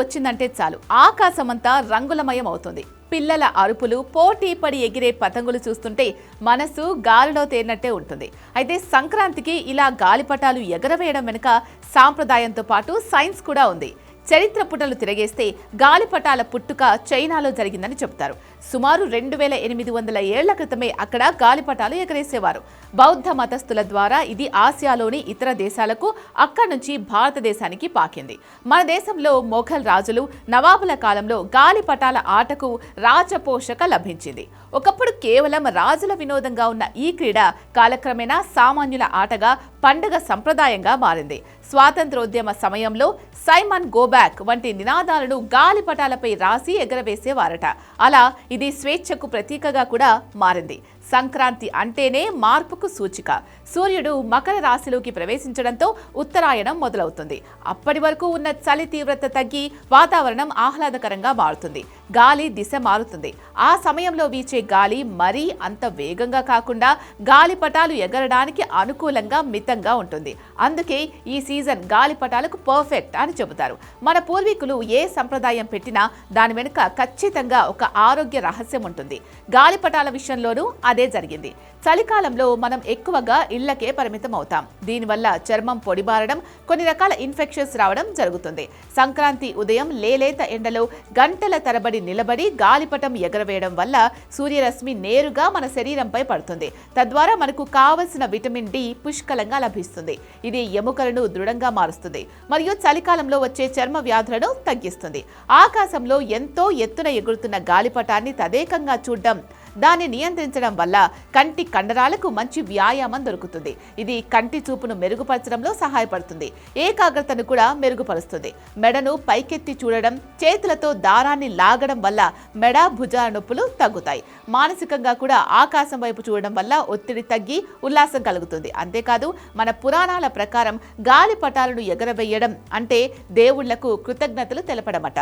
వచ్చిందంటే చాలు ఆకాశమంతా రంగులమయం అవుతుంది. పిల్లల అరుపులు, పోటీ పడి ఎగిరే పతంగులు చూస్తుంటే మనసు గాలిలో తేలినట్టే ఉంటుంది. అయితే సంక్రాంతికి ఇలా గాలిపటాలు ఎగరవేయడం వెనుక సాంప్రదాయంతో పాటు సైన్స్ కూడా ఉంది. చరిత్ర పుటలు తిరగేస్తే గాలిపటాల పుట్టుక చైనాలో జరిగిందని చెబుతారు. సుమారు 2800 ఏళ్ల క్రితమే అక్కడ గాలిపటాలు ఎగరేసేవారు. బౌద్ధ మతస్థుల ద్వారా ఇది ఆసియాలోని ఇతర దేశాలకు, అక్కడి నుంచి భారతదేశానికి పాకింది. మన దేశంలో మొఘల్ రాజులు, నవాబుల కాలంలో గాలిపటాల ఆటకు రాజపోషక లభించింది. ఒకప్పుడు కేవలం రాజుల వినోదంగా ఉన్న ఈ క్రీడ కాలక్రమేణా సామాన్యుల ఆటగా, పండుగ సంప్రదాయంగా మారింది. స్వాతంత్రోద్యమ సమయంలో సైమన్ గోబ్యాక్ వంటి నినాదాలను గాలిపటాలపై రాసి ఎగరవేసేవారట. అలా ఇది స్వేచ్ఛకు ప్రతీకగా కూడా మారింది. సంక్రాంతి అంటేనే మార్పుకు సూచిక. సూర్యుడు మకర రాశిలోకి ప్రవేశించడంతో ఉత్తరాయణం మొదలవుతుంది. అప్పటి వరకు ఉన్న చలి తీవ్రత తగ్గి వాతావరణం ఆహ్లాదకరంగా మారుతుంది. గాలి దిశ మారుతుంది. ఆ సమయంలో వీచే గాలి మరీ అంత వేగంగా కాకుండా గాలిపటాలు ఎగరడానికి అనుకూలంగా మితంగా ఉంటుంది. అందుకే ఈ సీజన్ గాలిపటాలకు పర్ఫెక్ట్ అని చెబుతారు. మన పూర్వీకులు ఏ సంప్రదాయం పెట్టినా దాని వెనుక ఖచ్చితంగా ఒక ఆరోగ్య రహస్యం ఉంటుంది. గాలిపటాల విషయంలోనూ అదే జరిగింది. చలికాలంలో మనం ఎక్కువగా ఇళ్లకే పరిమితం అవుతాం. దీనివల్ల చర్మం పొడిబారడం, కొన్ని రకాల ఇన్ఫెక్షన్స్ రావడం జరుగుతుంది. సంక్రాంతి ఉదయం లేలేత ఎండలో గంటల తరబడి నిలబడి గాలిపటం ఎగరవేయడం వల్ల సూర్యరశ్మి నేరుగా మన శరీరంపై పడుతుంది. తద్వారా మనకు కావలసిన విటమిన్ డి పుష్కలంగా లభిస్తుంది. ఇది ఎముకలను దృఢంగా మారుస్తుంది మరియు చలికాలంలో వచ్చే చర్మ వ్యాధులను తగ్గిస్తుంది. ఆకాశంలో ఎంతో ఎత్తున ఎగురుతున్న గాలిపటాన్ని తదేకంగా చూడడం, దాన్ని నియంత్రించడం వల్ల కంటి కండరాలకు మంచి వ్యాయామం దొరుకుతుంది. ఇది కంటి చూపును మెరుగుపరచడంలో సహాయపడుతుంది. ఏకాగ్రతను కూడా మెరుగుపరుస్తుంది. మెడను పైకెత్తి చూడడం, చేతులతో దారాన్ని లాగడం వల్ల మెడ, భుజాల నొప్పులు తగ్గుతాయి. మానసికంగా కూడా ఆకాశం వైపు చూడడం వల్ల ఒత్తిడి తగ్గి ఉల్లాసం కలుగుతుంది. అంతేకాదు, మన పురాణాల ప్రకారం గాలిపటాలను ఎగరవేయడం అంటే దేవుళ్లకు కృతజ్ఞతలు తెలపడమట.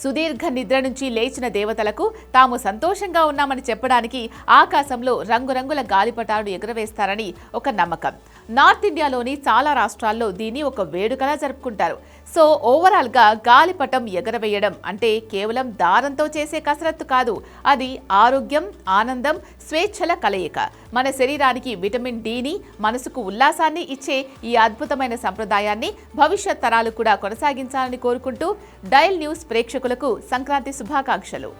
సుదీర్ఘ నిద్ర నుంచి లేచిన దేవతలకు తాము సంతోషంగా ఉన్నామని చెప్పడానికి ఆకాశంలో రంగురంగుల గాలిపటాలను ఎగురవేస్తారని ఒక నమ్మకం. నార్త్ ఇండియాలోని చాలా రాష్ట్రాల్లో దీన్ని ఒక వేడుకలా జరుపుకుంటారు. సో ఓవరాల్గా గాలిపటం ఎగరవేయడం అంటే కేవలం దారంతో చేసే కసరత్తు కాదు. అది ఆరోగ్యం, ఆనందం, స్వేచ్ఛల కలయిక. మన శరీరానికి విటమిన్ డిని, మనసుకు ఉల్లాసాన్ని ఇచ్చే ఈ అద్భుతమైన సంప్రదాయాన్ని భవిష్యత్ తరాలు కూడా కొనసాగించాలని కోరుకుంటూ డయల్ న్యూస్ ప్రేక్షకులకు సంక్రాంతి శుభాకాంక్షలు.